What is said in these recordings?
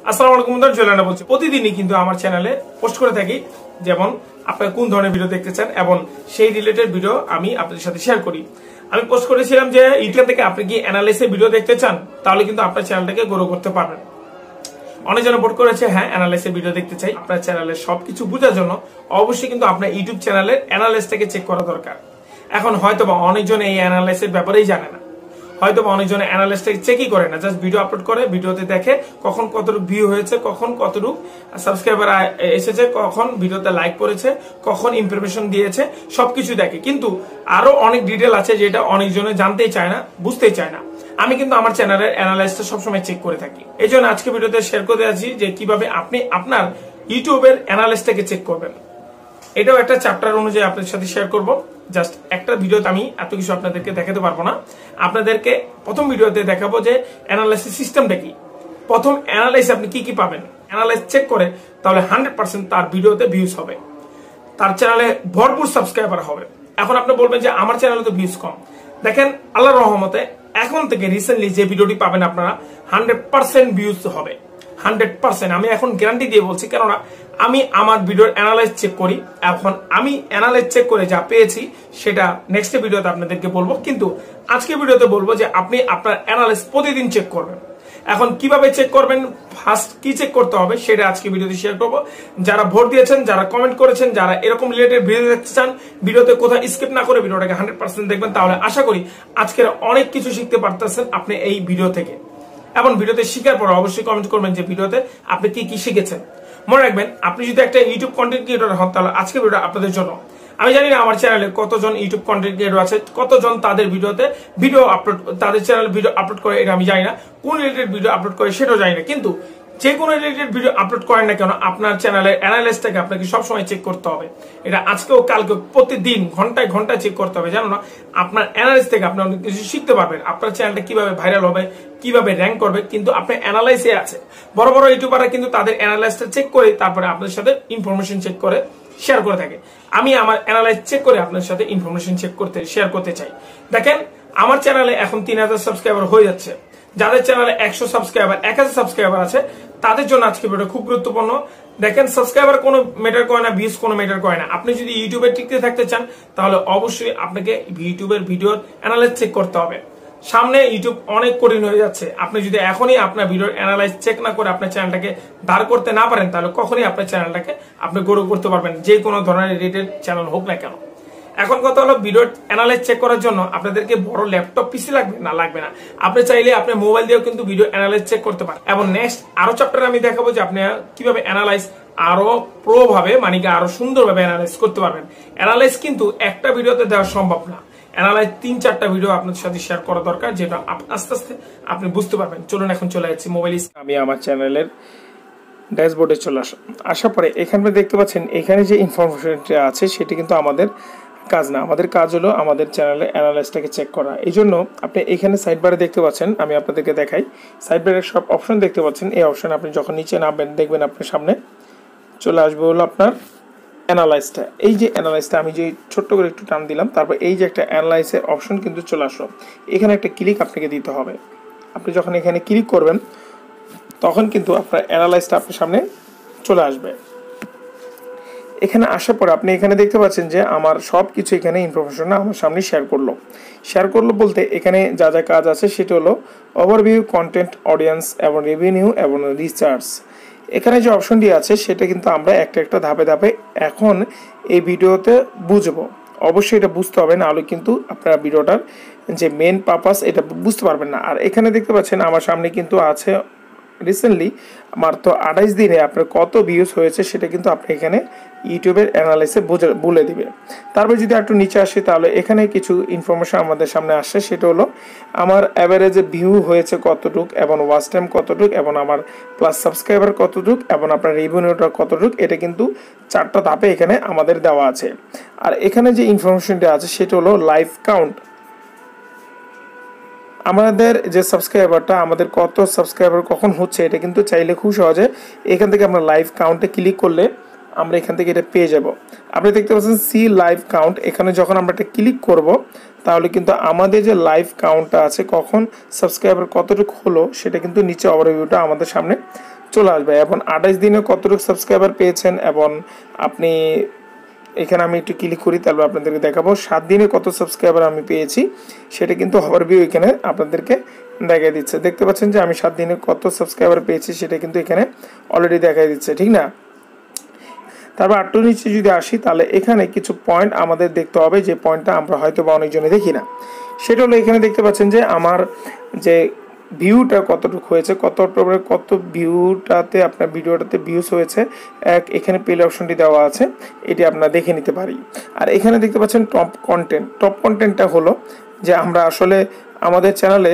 আসসালামু আলাইকুম বন্ধুরা, জয়লানা বলছি। প্রতিদিনই কিন্তু আমার চ্যানেলে পোস্ট করে থাকি, যেমন আপনারা কোন ধরনের ভিডিও দেখতে চান এবং সেই রিলেটেড ভিডিও আমি আপনাদের সাথে শেয়ার করি। আমি পোস্ট করেছিলাম যে ইউটিউব থেকে আপনি কি অ্যানালাইসিস ভিডিও দেখতে চান, তাহলে কিন্তু আপনার চ্যানেলটাকে গ্রো করতে পারবেন। অনেকজন ভোট করেছে হ্যাঁ অ্যানালাইসিস ভিডিও দেখতে চাই। আপনার চ্যানেলের সবকিছু বোঝার জন্য অবশ্যই কিন্তু আপনার ইউটিউব চ্যানেলের অ্যানালাইসিসটাকে চেক করা দরকার। এখন হয়তোবা অনেকজন এই অ্যানালাইসিসের ব্যাপারেই জানে না, হয়তো অনেকজন অ্যানালাইসিসটা চেকই করে না, জাস্ট ভিডিও আপলোড করে, ভিডিওতে দেখে কখন কতটুকু ভিউ হয়েছে, কখন কতটুকু সাবস্ক্রাইবার এসেছে, কখন ভিডিওতে লাইক করেছে, কখন ইনফরমেশন দিয়েছে, সবকিছু দেখে। কিন্তু আরো অনেক ডিটেল আছে যেটা অনেকজনে জানতেই চায় না, বুঝতেই চায় না। আমি কিন্তু আমার চ্যানেলের অ্যানালাইসিসটা সবসময় চেক করে থাকি। এই জন্য আজকে ভিডিওতে শেয়ার করতে যাচ্ছি যে কিভাবে আপনি আপনার ইউটিউবের অ্যানালাইসিসটাকে চেক করবেন। এটাও একটা চ্যাপ্টার অনুযায়ী আপনাদের সাথে শেয়ার করব। জাস্ট একটা ভিডিওতে আমি এত কিছু আপনাদেরকে দেখাতে পারবো না। আপনাদেরকে প্রথম ভিডিওতে দেখাবো যে অ্যানালাইসিস সিস্টেমটা কি। প্রথম অ্যানালাইসিস আপনি কি কি পাবেন, অ্যানালাইসিস চেক করে তাহলে 100% তার ভিডিওতে ভিউজ হবে, তার চ্যানেলে ভরপুর সাবস্ক্রাইবার হবে। এখন আপনি বলবেন যে আমার চ্যানেলে তো ভিউজ কম। দেখেন আল্লাহর রহমতে এখন থেকে রিসেন্টলি যে ভিডিওটি পাবেন আপনারা 100% ভিউজ হবে, 100%। আমি এখন গ্যারান্টি দিয়ে বলছি, কেননা আমি আমার ভিডিওর অ্যানালাইজ চেক করি। এখন আমি অ্যানালাইজ চেক করে যা পেয়েছি সেটা নেক্সট ভিডিওতে আপনাদেরকে বলবো, কিন্তু আজকে ভিডিওতে বলবো যে আপনি আপনার অ্যানালাইজ প্রতিদিন চেক করবেন। এখন কিভাবে চেক করবেন, ফার্স্ট কি চেক করতে হবে সেটা আজকে ভিডিওতে শেয়ার করবো। যারা ভোট দিয়েছেন, যারা কমেন্ট করেছেন, যারা এরকম রিলেটেড ভিডিও দেখতে চান, ভিডিওতে কোথাও স্কিপ না করে ভিডিওটাকে 100% দেখবেন, তাহলে আশা করি আজকের অনেক কিছু শিখতে পারতেছেন আপনি এই ভিডিও থেকে। এবং ভিডিওতে শিখার পর অবশ্যই কমেন্ট করবেন যে ভিডিওতে আপনি কি কি শিখেছেন। মনে রাখবেন, আপনি যদি একটা ইউটিউব কন্টেন্ট ক্রিয়েটর হন তাহলে আজকে ভিডিও আপনাদের জন্য। আমি জানি না আমার চ্যানেলে কতজন ইউটিউব কন্টেন্ট ক্রিয়েটর আছে, কতজন তাদের ভিডিওতে ভিডিও আপলোড, তাদের চ্যানেলে ভিডিও আপলোড করে এটা আমি জানি না, কোন রিলেটেড ভিডিও আপলোড করে সেটাও জানি না। কিন্তু যে কোনো রিলেটেড ভিডিও আপলোড করেন না কেন, আপনার চ্যানেলের অ্যানালাইসিসটাকে আপনাকে সবসময় চেক করতে হবে। এটা আজকেও কালকে প্রতিদিন ঘন্টায় ঘন্টায় চেক করতে হবে, জানো না? আপনার অ্যানালাইসিস থেকে আপনি অনেক কিছু শিখতে পারবেন। আপনার চ্যানেলটা কিভাবে ভাইরাল হবে, কিভাবে র্যাঙ্ক করবে, কিন্তু আপনার অ্যানালাইসে আছে। বড় বড় ইউটিউবাররা কিন্তু তাদের অ্যানালাইসিসটা চেক করে তারপরে আপনাদের সাথে ইনফরমেশন চেক করে শেয়ার করে থাকে। আমি আমার অ্যানালাইসিস চেক করে আপনার সাথে ইনফরমেশন চেক করতে শেয়ার করতে চাই। দেখেন আমার চ্যানেলে এখন 3000 সাবস্ক্রাইবার হয়ে যাচ্ছে। যাদের চ্যানেলে 100 সাবস্ক্রাইবার, 1000 সাবস্ক্রাইবার আছে, তাদের জন্য আজকে ভিডিও খুব গুরুত্বপূর্ণ। দেখেন সাবস্ক্রাইবার কোনো ম্যাটার করে না, ভিউজ কোনো ম্যাটার করে না। আপনি যদি ইউটিউবে টিকতে থাকতে চান তাহলে অবশ্যই আপনাকে ইউটিউবের ভিডিওর অ্যানালাইসিস চেক করতে হবে। সামনে ইউটিউব অনেক কঠিন হয়ে যাচ্ছে। আপনি যদি এখনই আপনার ভিডিওর অ্যানালাইসিস চেক না করে আপনার চ্যানেলটাকে দাঁড় করতে না পারেন, তাহলে কখনোই আপনার চ্যানেলটাকে আপনি গ্রো করতে পারবেন, যে কোনো ধরনের রিলেটেড চ্যানেল হোক না কেন। এখন কথা হলো, ভিডিও অ্যানালাইজ চেক করার জন্য আপনাদেরকে বড় ল্যাপটপ পিসি লাগবে না, লাগবে না। আপনি চাইলে আপনি মোবাইল দিয়েও কিন্তু ভিডিও অ্যানালাইজ চেক করতে পারেন। এবং নেক্সট আরো চ্যাপ্টারে আমি দেখাবো যে আপনি কিভাবে অ্যানালাইজ আরো প্রো ভাবে, মানে কি আরো সুন্দরভাবে অ্যানালাইজ করতে পারবেন। অ্যানালাইজ কিন্তু একটা ভিডিওতে দেওয়া সম্ভব না, অ্যানালাইজ 3-4টা ভিডিও আপনাদের সাথে শেয়ার করা দরকার, যেটা আস্তে আস্তে আপনি বুঝতে পারবেন। চলুন এখন চলে যাচ্ছি মোবাইল। আমি আমার চ্যানেলের ড্যাশবোর্ডে চলে আসার পরে এখানে দেখতে পাচ্ছেন, এখানে যে ইনফরমেশনটা আছে সেটা কিন্তু আমাদের কাজ না। আমাদের কাজ হলো আমাদের চ্যানেলের অ্যানালাইসিসটাকে চেক করা। এই জন্য আপনি এখানে সাইড বারে দেখতে পাচ্ছেন, আমি আপনাদেরকে দেখাই, সাইড বারের সব অপশন দেখতে পাচ্ছেন। এই অপশন আপনি যখন নিচে নামবেন দেখবেন আপনার সামনে চলে আসবে হলো আপনার অ্যানালাইসিসটা। এই যে অ্যানালাইসিসটা আমি যে ছোট্ট করে একটু টান দিলাম, তারপর এই যে একটা অ্যানালাইসিসের অপশন কিন্তু চলে আসলো। এখানে একটা ক্লিক আপনাকে দিতে হবে। আপনি যখন এখানে ক্লিক করবেন তখন কিন্তু আপনার অ্যানালাইসিসটা আপনার সামনে চলে আসবে। এখানে আসার পর আপনি এখানে দেখতে পাচ্ছেন যে আমার সব কিছু এখানে ইনফরমেশন আমার সামনে শেয়ার করলো বলতে এখানে যা যা কাজ আছে সেটা হলো ওভারভিউ, কন্টেন্ট, অডিয়েন্স এবং রেভিনিউ এবং রিচার্জ। এখানে যে অপশনটি আছে সেটা কিন্তু আমরা একটা একটা ধাপে ধাপে এখন এই ভিডিওতে বুঝবো। অবশ্যই এটা বুঝতে হবে, না হলে কিন্তু আপনারা ভিডিওটার যে মেন পারপাস এটা বুঝতে পারবেন না। আর এখানে দেখতে পাচ্ছেন আমার সামনে কিন্তু আছে রিসেন্টলি মাত্র 28 দিনে আপনার কত ভিউজ হয়েছে সেটা কিন্তু আপনি এখানে ইউটিউবের অ্যানালাইসিসে বলে দিবে। তারপর যদি একটু নিচে আসি তাহলে এখানে কিছু ইনফরমেশন আমাদের সামনে আসছে, সেটা হলো আমার অ্যাভারেজে ভিউ হয়েছে কতটুক এবং ওয়াচ টাইম কতটুক এবং আমার প্লাস সাবস্ক্রাইবার কতটুক এবং আপনার রেভিনিউটা কতটুক। এটা কিন্তু 4টা ধাপে এখানে আমাদের দেওয়া আছে। আর এখানে যে ইনফরমেশনটা আছে সেটা হলো লাইভ কাউন্ট। আমাদের যে সাবস্ক্রাইবারটা, আমাদের কত সাবস্ক্রাইবার কখন হচ্ছে, এটা কিন্তু চাইলে খুব সহজে এখান থেকে আমরা লাইভ কাউন্টে ক্লিক করলে আমরা এখান থেকে এটা পেয়ে যাব। আপনি দেখতে পাচ্ছেন সি লাইভ কাউন্ট। এখানে যখন আমরা এটা ক্লিক করব তাহলে কিন্তু আমাদের যে লাইভ কাউন্টটা আছে, কখন সাবস্ক্রাইবার কতটুকু হলো, সেটা কিন্তু নিচে ওভারভিউটা আমাদের সামনে চলে আসবে এবং 28 দিনে কতটুকু সাবস্ক্রাইবার পেয়েছেন এবং আপনি এখানে আমি একটু ক্লিক করি তারপর আপনাদেরকে দেখাবো 7 দিনে কত সাবস্ক্রাইবার আমি পেয়েছি সেটা কিন্তু ওভারভিউ এখানে আপনাদেরকে দেখিয়ে দিচ্ছে। দেখতে পাচ্ছেন যে আমি 7 দিনে কত সাবস্ক্রাইবার পেয়েছি সেটা কিন্তু এখানে অলরেডি দেখিয়ে দিচ্ছে, ঠিক না? তারপর একটু নিচে যদি আসি তাহলে এখানে কিছু পয়েন্ট আমাদের দেখতে হবে, যে পয়েন্টটা আমরা হয়তো বা অনেকজনে দেখি না। সেটা হলো এখানে দেখতে পাচ্ছেন যে আমার যে ভিউটা কতটুকু হয়েছে, কত ভিউটাতে আপনার ভিডিওটাতে ভিউজ হয়েছে, এখানে প্লে অপশনটি দেওয়া আছে, এটি আপনারা দেখে নিতে পারি। আর এখানে দেখতে পাচ্ছেন টপ কন্টেন্টটা হলো যে আমরা আসলে আমাদের চ্যানেলে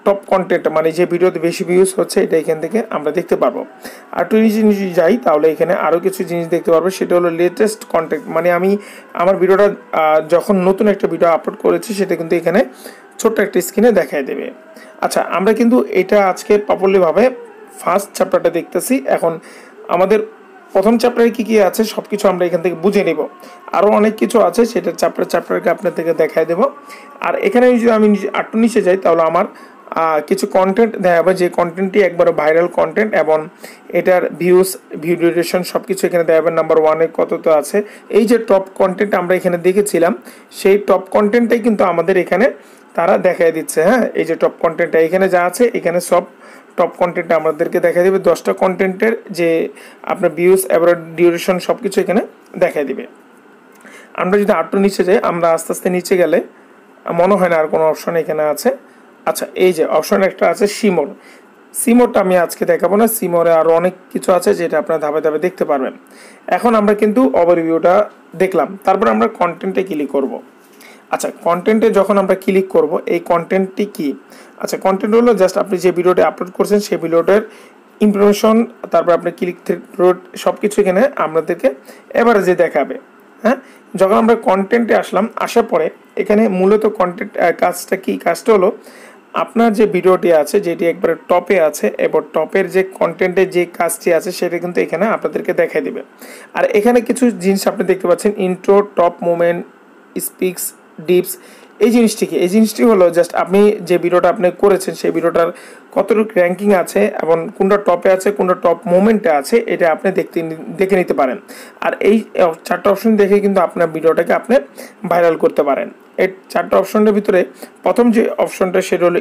টপ কন্টেন্ট মানে যে ভিডিওতে বেশি ভিউজ হচ্ছে এটা এখান থেকে আমরা দেখতে পারবো। আর একটু নিচে যাই তাহলে এখানে আরও কিছু জিনিস দেখতে পারবো, সেটা হলো লেটেস্ট কন্টেন্ট, মানে আমি আমার ভিডিওটা যখন নতুন একটা ভিডিও আপলোড করেছি সেটা কিন্তু এখানে ছোট্ট একটা স্ক্রিনে দেখায় দেবে। আচ্ছা, আমরা কিন্তু এটা আজকে প্রপারলিভাবে ফার্স্ট চ্যাপ্টারটা দেখতেছি। এখন আমাদের প্রথম চ্যাপ্টারে কী কী আছে সব কিছু আমরা এখান থেকে বুঝে নিব। আরও অনেক কিছু আছে সেটা চ্যাপ্টারকে আপনাদেরকে দেখায় দেবো। আর এখানে যদি আমি একটু নিচে যাই তাহলে আমার কিছু কন্টেন্ট দেখাবে, যে কন্টেন্টটি একবারে ভাইরাল কন্টেন্ট এবং এটার ভিউ ডিউরেশন সব কিছু এখানে দেখাবে। নাম্বার 1-এ কত তো আছে, এই যে টপ কন্টেন্ট আমরা এখানে দেখেছিলাম সেই টপ কন্টেন্টটাই কিন্তু আমাদের এখানে তারা দেখায় দিচ্ছে। হ্যাঁ, এই যে টপ কন্টেন্টটা এখানে যা আছে এখানে সব টপ কন্টেন্ট আমাদেরকে দেখা দেবে। 10টা কন্টেন্টের যে আপনার ভিউজ এবার ডিউরেশন সব কিছু এখানে দেখা দিবে। আমরা যদি আরটু নিচে যাই, আমরা আস্তে আস্তে নিচে গেলে মনে হয় না আর কোনো অপশন এখানে আছে। আচ্ছা, এই যে অপশন একটা আছে সিমোরটা আমি আজকে দেখাবো না, সিমোরে আরও অনেক কিছু আছে যেটা আপনারা ধাপে ধাপে দেখতে পারবেন। এখন আমরা কিন্তু ওভারভিউটা দেখলাম, তারপর আমরা কন্টেন্টে ক্লিক করব। আচ্ছা, কন্টেন্টে যখন আমরা ক্লিক করব, এই কন্টেন্টটি কি? আচ্ছা, কন্টেন্ট হলো জাস্ট আপনি যে ভিডিওটা আপলোড করছেন সেই ভিডিওটার ইনফরমেশন, তারপর আপনি ক্লিক থ্রু সব কিছু এখানে আমাদেরকে এভারেজে দেখাবে। হ্যাঁ, যখন আমরা কন্টেন্টে আসার পরে এখানে মূলত কন্টেন্ট কাজটা হলো আপনার যে ভিডিওটি আছে যেটি একবারে টপে আছে এবং টপের যে কন্টেন্টের যে কাজটি আছে সেটা কিন্তু এখানে আপনাদেরকে দেখাই দিবে। আর এখানে কিছু জিনিস আপনি দেখতে পাচ্ছেন, intro, top moment, speaks, dips. এই জিনিসটি হলো জাস্ট আপনি যে ভিডিওটা আপনি করেছেন সেই ভিডিওটার কতটুকু র্যাঙ্কিং আছে এবং কোনটা টপে আছে কোনটা টপ মোমেন্টে আছে এটা আপনি দেখে নিতে পারেন। আর এই 4টা অপশন দেখে কিন্তু আপনার ভিডিওটাকে আপনি ভাইরাল করতে পারেন। এই 4টা অপশনের ভিতরে প্রথম যে অপশনটা সেটা হলো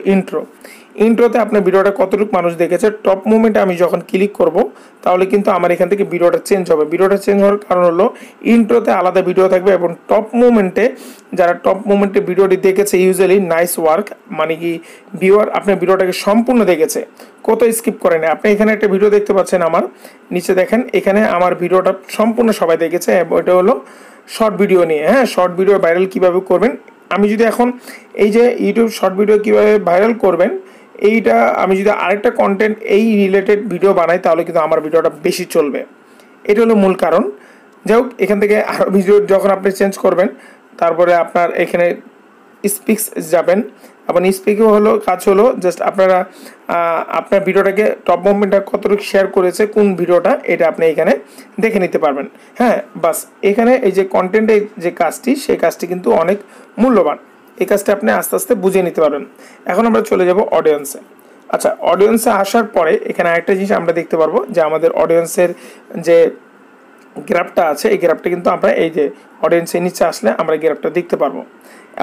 ইন্ট্রোতে আপনার ভিডিওটা কতটুকু মানুষ দেখেছে। টপ মোমেন্টে আমি যখন ক্লিক করব তাহলে কিন্তু আমার এখান থেকে ভিডিওটা চেঞ্জ হবে। ভিডিওটা চেঞ্জ হওয়ার কারণ হলো ইন্ট্রোতে আলাদা ভিডিও থাকবে এবং টপ মোমেন্টে যারা টপ মোমেন্টে ভিডিওটি দেখেছে ইউজুয়ালি নাইস ওয়ার্ক, মানে কি ভিউয়ার আপনার ভিডিওটাকে সম্পূর্ণ দেখেছে, কত স্কিপ করেন। আপনি এখানে একটা ভিডিও দেখতে পাচ্ছেন, আমার নিচে দেখেন এখানে আমার ভিডিওটা সম্পূর্ণ সবাই দেখেছে। এটা হলো শর্ট ভিডিও নিয়ে। হ্যাঁ, শর্ট ভিডিও ভাইরাল কীভাবে করবেন, আমি যদি এখন এই যে ইউটিউব শর্ট ভিডিও কীভাবে ভাইরাল করবেন এইটা আমি যদি আরেকটা কন্টেন্ট এই রিলেটেড ভিডিও বানাই তাহলে কিন্তু আমার ভিডিওটা বেশি চলবে। এটা হলো মূল কারণ। যাই হোক, এখান থেকে আরও ভিডিও যখন আপনি চেঞ্জ করবেন তারপরে আপনার এখানে স্পিক্স যাবেন এবং স্পিকও হলো কাজ হলো জাস্ট আপনারা আপনার ভিডিওটাকে টপ মোমেন্টটা কতটুকু শেয়ার করেছে কোন ভিডিওটা এটা আপনি এখানে দেখে নিতে পারবেন। হ্যাঁ, বাস এখানে এই যে কন্টেন্টের যে কাজটি সেই কাজটি কিন্তু অনেক মূল্যবান, এই কাজটা আপনি আস্তে আস্তে বুঝে নিতে পারবেন। এখন আমরা চলে যাব অডিয়েন্সে। আচ্ছা, অডিয়েন্সে আসার পরে এখানে আরেকটা জিনিস আমরা দেখতে পারবো যে আমাদের অডিয়েন্সের যে গ্রাফটা আছে এই গ্রাফটা কিন্তু আমরা এই যে অডিয়েন্সের নিচে আসলে আমরা গ্রাফটা দেখতে পারবো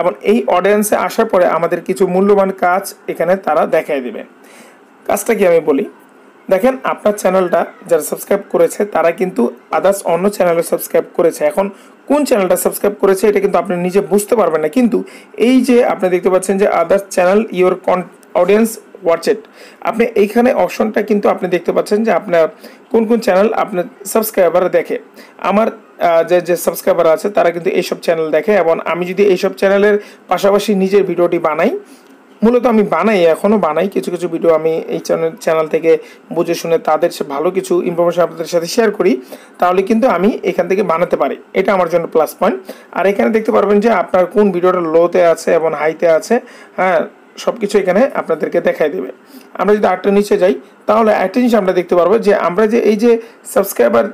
এবং এই অডিয়েন্সে আসার পরে আমাদের কিছু মূল্যবান কাজ এখানে তারা দেখায় দিবে। কাজটা কি আমি বলি, দেখেন আপনার চ্যানেলটা যারা সাবস্ক্রাইব করেছে তারা কিন্তু আদার্স অন্য চ্যানেলে সাবস্ক্রাইব করেছে। এখন কোন চ্যানেলটা সাবস্ক্রাইব করেছে এটা কিন্তু আপনি নিজে বুঝতে পারবেন না, কিন্তু এই যে আপনি দেখতে পাচ্ছেন যে others channel your audience watch it, আপনি এইখানে অপশনটা কিন্তু আপনি দেখতে পাচ্ছেন যে আপনার কোন কোন চ্যানেল আপনার সাবস্ক্রাইবার দেখে। আমার যে সাবস্ক্রাইবার আছে তারা কিন্তু এইসব চ্যানেল দেখে এবং আমি যদি এইসব চ্যানেলের পাশাপাশি নিজের ভিডিওটি বানাই, মূলত আমি এখনও বানাই কিছু কিছু ভিডিও আমি এই চ্যানেল থেকে বুঝে শুনে তাদের ভালো কিছু ইনফরমেশন আপনাদের সাথে শেয়ার করি, তাহলে কিন্তু আমি এখান থেকে বানাতে পারি, এটা আমার জন্য প্লাস পয়েন্ট। আর এখানে দেখতে পারবেন যে আপনার কোন ভিডিওটা লোতে আছে এবং হাইতে আছে, হ্যাঁ সব কিছু এখানে আপনাদেরকে দেখাই দেবে। আমরা যদি আরেকটা নিচে যাই তাহলে একটা জিনিস আমরা দেখতে পারবো যে আমরা যে এই যে সাবস্ক্রাইবার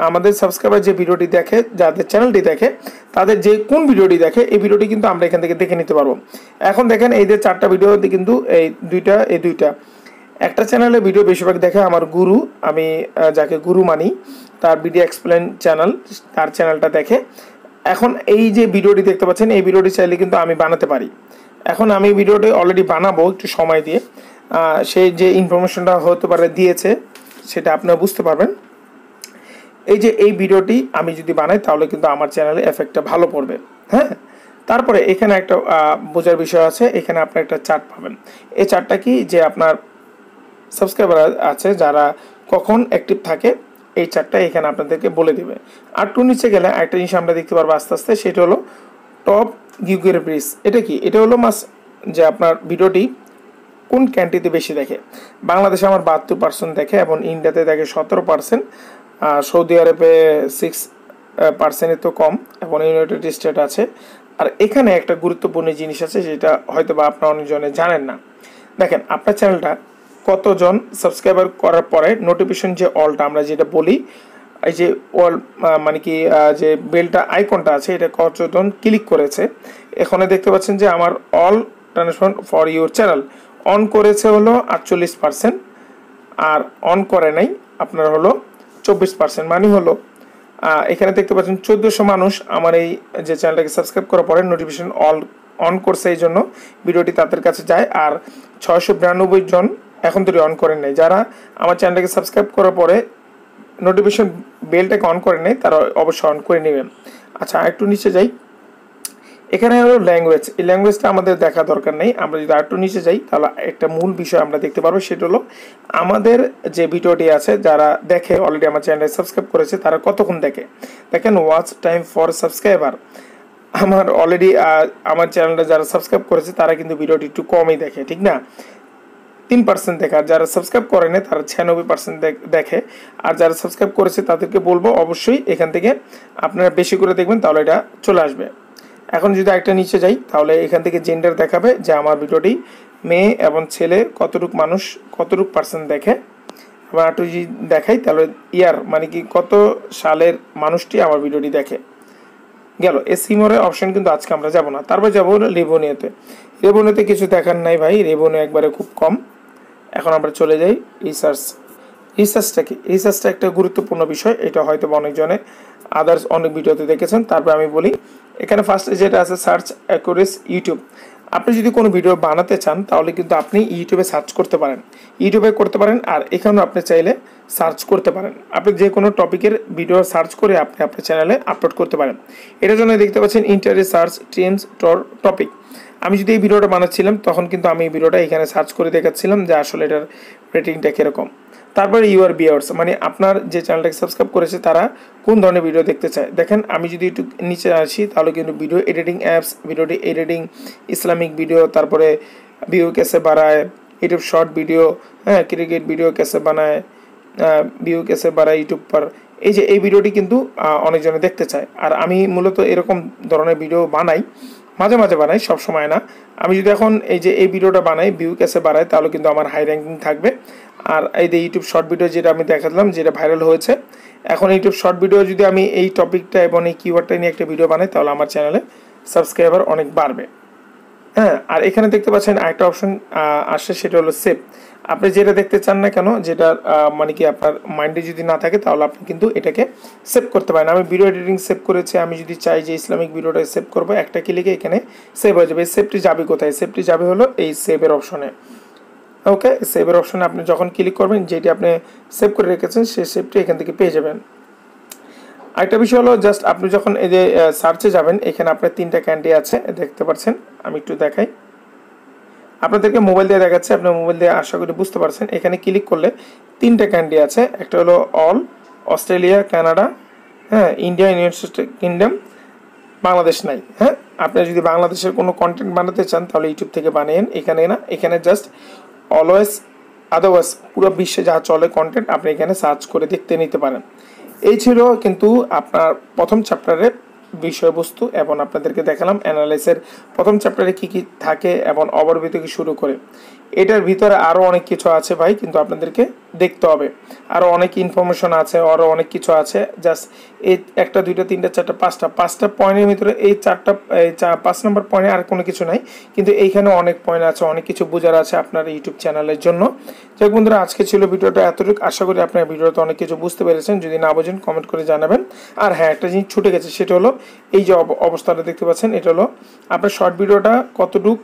আমাদের সাবস্ক্রাইবার যে ভিডিওটি দেখে, যাদের চ্যানেলটি দেখে তাদের যে কোন ভিডিওটি দেখে এই ভিডিওটি কিন্তু আমরা এখান থেকে দেখে নিতে পারবো। এখন দেখেন এই যে 4টা ভিডিও কিন্তু এই দুইটা একটা চ্যানেলে ভিডিও বেশিরভাগ দেখে আমার গুরু, আমি যাকে গুরু মানি, তার ভিডিও এক্সপ্লেন চ্যানেল, তার চ্যানেলটা দেখে। এখন এই যে ভিডিওটি দেখতে পাচ্ছেন, এই ভিডিওটি চাইলে কিন্তু আমি বানাতে পারি। এখন আমি ভিডিওটি অলরেডি বানাবো একটু সময় দিয়ে। সেই যে ইনফরমেশনটা হতে পারে দিয়েছে সেটা আপনারা বুঝতে পারবেন। এই যে এই ভিডিওটি আমি যদি বানাই তাহলে কিন্তু আমার চ্যানেলে এফেক্টটা ভালো পড়বে। হ্যাঁ, তারপরে এখানে একটা বোঝার বিষয় আছে, এখানে আপনার একটা চার্ট পাবেন। এই চার্টটা কি, যে আপনার সাবস্ক্রাইবার আছে যারা কখন অ্যাক্টিভ থাকে, এই চার্টটা এখানে আপনাদেরকে বলে দেবে। আর একটু নিচে গেলে একটা জিনিস আমরা দেখতে পারবো আস্তে আস্তে, সেটা হলো টপ গিউগের ব্রিজ। এটা কি, এটা হলো যে আপনার ভিডিওটি কোন ক্যান্ট্রিতে বেশি দেখে। বাংলাদেশে আমার 72% দেখে এবং ইন্ডিয়াতে দেখে 17%, সৌদি আরবে 6% তো কম, এবং ইউনাইটেড স্টেট আছে। আর এখানে একটা গুরুত্বপূর্ণ জিনিস আছে যেটা হয়তো বা আপনারা অনেকজনে জানেন না। দেখেন আপনার চ্যানেলটা কতজন সাবস্ক্রাইবার করার পরে নোটিফিকেশন যে অলটা আমরা যেটা বলি, এই যে অল মানে কি যে বেলটা আইকনটা আছে, এটা কতজন ক্লিক করেছে। এখানে দেখতে পাচ্ছেন যে আমার all transfer for your channel on করেছে হলো 48%, আর অন করে নাই আপনার হলো 24%। মানে হলো এখানে দেখতে পাচ্ছেন 1400 মানুষ আমার এই যে চ্যানেলটাকে সাবস্ক্রাইব করার পরে নোটিফিকেশন অন করছে, এই জন্য ভিডিওটি তাদের কাছে যায়। আর 692 জন এখন তৈরি অন করেন নাই। যারা আমার চ্যানেলটাকে সাবস্ক্রাইব করার পরে নোটিফিকেশন বেলটাকে অন করে নেই তারা অবশ্যই অন করে নেবেন। আচ্ছা, একটু নিচে যাই, এখানে হলো ল্যাঙ্গুয়েজ। এই ল্যাঙ্গুয়েজটা আমাদের দেখা দরকার নেই। আমরা যদি আরেকটু নিচে যাই তাহলে একটা মূল বিষয় আমরা দেখতে পারবো, সেটা হলো আমাদের যে ভিডিওটি আছে, যারা দেখে অলরেডি আমার চ্যানেলে সাবস্ক্রাইব করেছে তারা কতক্ষণ দেখে। দেখেন ওয়াচ টাইম ফর সাবস্ক্রাইবার, আমার অলরেডি আমার চ্যানেলটা যারা সাবস্ক্রাইব করেছে তারা কিন্তু ভিডিওটি একটু কমই দেখে, ঠিক না, 3% দেখে। আর যারা সাবস্ক্রাইব করে না তারা 96% দেখে। আর যারা সাবস্ক্রাইব করেছে তাদেরকে বলবো অবশ্যই এখান থেকে আপনারা বেশি করে দেখবেন, তাহলে এটা চলে আসবে। এখন যদি একটা নিচে যাই তাহলে এখান থেকে জেন্ডার দেখাবে যে আমার ভিডিওটি মেয়ে এবং ছেলে কতটুক পার্সেন্ট দেখে। আবার একটু যদি দেখাই তাহলে ইয়ার মানে কি কত সালের মানুষটি আমার ভিডিওটি দেখে। গেল এই সিমোরের অপশন, কিন্তু আজকে আমরা যাব না। তারপর যাবো রেভিনিউতে। রেভিনিউতে কিছু দেখার নাই ভাই, রেভিনিউ একবারে খুব কম। এখন আমরা চলে যাই রিসার্চটা কি, রিসার্চটা একটা গুরুত্বপূর্ণ বিষয়, এটা হয়তো অনেকজনে আদার্স অনেক ভিডিওতে দেখেছেন। তারপর আমি বলি এখানে ফার্স্টে যেটা আছে সার্চ অ্যাকুরেস ইউটিউব। আপনি যদি কোনো ভিডিও বানাতে চান তাহলে কিন্তু আপনি ইউটিউবে সার্চ করতে পারেন, ইউটিউবে করতে পারেন। আর এখানেও আপনি চাইলে সার্চ করতে পারেন, আপনি যে কোনো টপিকের ভিডিও সার্চ করে আপনি আপনার চ্যানেলে আপলোড করতে পারেন। এটার জন্য দেখতে পাচ্ছেন ইন্টারে সার্চ ট্রেন্ডস টপিক। আমি যদি এই ভিডিওটা বানাচ্ছিলাম তখন কিন্তু আমি এই ভিডিওটা এখানে সার্চ করে দেখাচ্ছিলাম যে আসলে এটার রেটিংটা কীরকম। তারপরে ইউআর ভিউয়ার্স, মানে আপনার যে চ্যানেলটাকে সাবস্ক্রাইব করেছে তারা কোন ধরনের ভিডিও দেখতে চায়। দেখেন আমি যদি একটু নিচে আসি তাহলে কিন্তু video editing apps, video editing, Islamic video, তারপরে ভিউ कैसे বাড়ায়, ইউটিউব শর্ট ভিডিও, হ্যাঁ, ক্রিকেট ভিডিও कैसे বানায়, ভিউ कैसे বাড়ায় ইউটিউব পর। এই যে এই ভিডিওটি কিন্তু অনেকজনে দেখতে চায়। আর আমি মূলত এরকম ধরনের ভিডিও বানাই, মাঝে মাঝে বানাই, সব সময় না। আমি যদি এখন এই যে এই ভিডিওটা বানাই ভিউ कैसे বাড়ায় তাহলে কিন্তু আমার হাই র্যাঙ্কিং থাকবে। আর এই যে ইউটিউব শর্ট ভিডিও যেটা আমি দেখালাম, যেটা ভাইরাল হয়েছে, এখন ইউটিউব শর্ট ভিডিও যদি আমি এই টপিকটা এবং এই কিওয়ার্ডটা নিয়ে একটা ভিডিও বানাই তাহলে আমার চ্যানেলে সাবস্ক্রাইবার অনেক বাড়বে। হ্যাঁ, আর এখানে দেখতে পাচ্ছেন আরেকটা অপশন আসে, সেটা হলো সেভ। আপনি যেটা দেখতে চান না কেন, যেটা মানে কি আপনার মাইন্ডে যদি না থাকে তাহলে আপনি কিন্তু এটাকে সেভ করতে পারেন। আমি ভিডিও এডিটিং সেভ করেছি, আমি যদি চাই যে ইসলামিক ভিডিওটা সেভ করবো, একটা ক্লিকে এখানে সেভ হয়ে যাবে। সেভটি যাবে কোথায়, সেভটি যাবে হলো এই সেভের অপশনে। ওকে, সেভের অপশনে আপনি যখন ক্লিক করবেন যেটি আপনি সেভ করে রেখেছেন সেই সেভটি এখান থেকে পেয়ে যাবেন। আরেকটা বিষয় হলো জাস্ট আপনি যখন এই যে সার্চে যাবেন, এখানে আপনার 3টা ক্যান্ডি আছে দেখতে পাচ্ছেন। আমি একটু দেখাই, আপনাদেরকে মোবাইল দিয়ে দেখাচ্ছে, আপনি মোবাইল দিয়ে আশা করি বুঝতে পারছেন। এখানে ক্লিক করলে 3টা ক্যান্ডি আছে, একটা হলো অল, অস্ট্রেলিয়া, কানাডা, হ্যাঁ, ইন্ডিয়া, ইউনাইটেড কিংডম, বাংলাদেশ নাই। হ্যাঁ, আপনি যদি বাংলাদেশের কোনো কন্টেন্ট বানাতে চান তাহলে ইউটিউব থেকে বানিয়েন, এখানে না, এখানে জাস্ট অলওয়েজ আদারওয়াইজ পুরো বিশ্বে যা চলে কন্টেন্ট আপনি এখানে সার্চ করে দেখতে নিতে পারেন। এই ছিল কিন্তু আপনার প্রথম চ্যাপ্টারের বিষয়বস্তু, এবং আপনাদেরকে দেখালাম অ্যানালাইসের প্রথম চ্যাপ্টারে কী কী থাকে এবং ওভারভিউ থেকে শুরু করে। এটার ভিতরে আরও অনেক কিছু আছে ভাই, কিন্তু আপনাদেরকে দেখতে হবে। আরও অনেক ইনফরমেশন আছে, আরও অনেক কিছু আছে। জাস্ট এই 1 2 3 4 5টা পয়েন্টের ভিতরে এই 5 নম্বর পয়েন্টে আর কোনো কিছু নাই, কিন্তু এইখানে অনেক পয়েন্ট আছে, অনেক কিছু বোঝার আছে আপনার ইউটিউব চ্যানেলের জন্য। যাই বন্ধুরা, আজকে ছিল ভিডিওটা এতটুকু। আশা করি আপনার ভিডিওতে অনেক কিছু বুঝতে পেরেছেন। যদি না বোঝেন কমেন্ট করে জানাবেন। আর হ্যাঁ, একটা জিনিস ছুটে গেছে, সেটা হলো এই যে অবস্থাটা দেখতে পাচ্ছেন, এটা হলো আপনার শর্ট ভিডিওটা কতটুক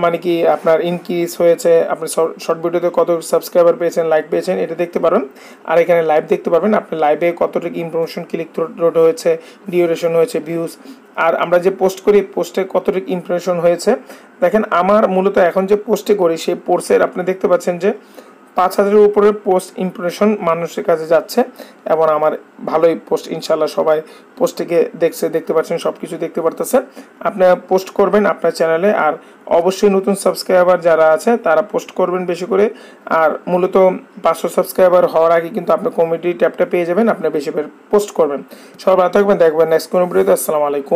মানে কি আপনার ইনক্রিজ হয়েছে, আপনি শর্ট ভিডিওতে কত সাবস্ক্রাইবার পেয়েছেন, লাইক পেয়েছেন, এটা দেখতে পারেন। আর এখানে লাইভ দেখতে পারবেন, আপনি লাইভে কতটুকু ইমপ্রেশন, ক্লিক থ্রু হয়েছে, ডিউরেশন হয়েছে, ভিউজ, আর আমরা যে পোস্ট করি পোস্টে কতটুকু ইমপ্রেশন হয়েছে। দেখেন আমার মূলত এখন যে পোস্টে করি সেই পোস্টের আপনি দেখতে পাচ্ছেন যে 5000-এর উপরে পোস্ট ইমপ্রেশন মানুষের কাছে যাচ্ছে, এবং আমার ভালোই পোস্ট, ইনশাল্লাহ সবাই পোস্টটিকে দেখতে পাচ্ছেন, সব কিছু দেখতে পারতেছে। আপনারা পোস্ট করবেন আপনার চ্যানেলে, আর অবশ্যই নতুন সাবস্ক্রাইবার যারা আছে তারা পোস্ট করবেন বেশি করে। আর মূলত 500 সাবস্ক্রাইবার হওয়ার আগে কিন্তু আপনি কমিউনিটি ট্যাবটা পেয়ে যাবেন, আপনি বেশি করে পোস্ট করবেন। সবাই ভালো থাকবেন, দেখবেন নেক্সট কোনো ভিডিওতে। আসসালামু আলাইকুম।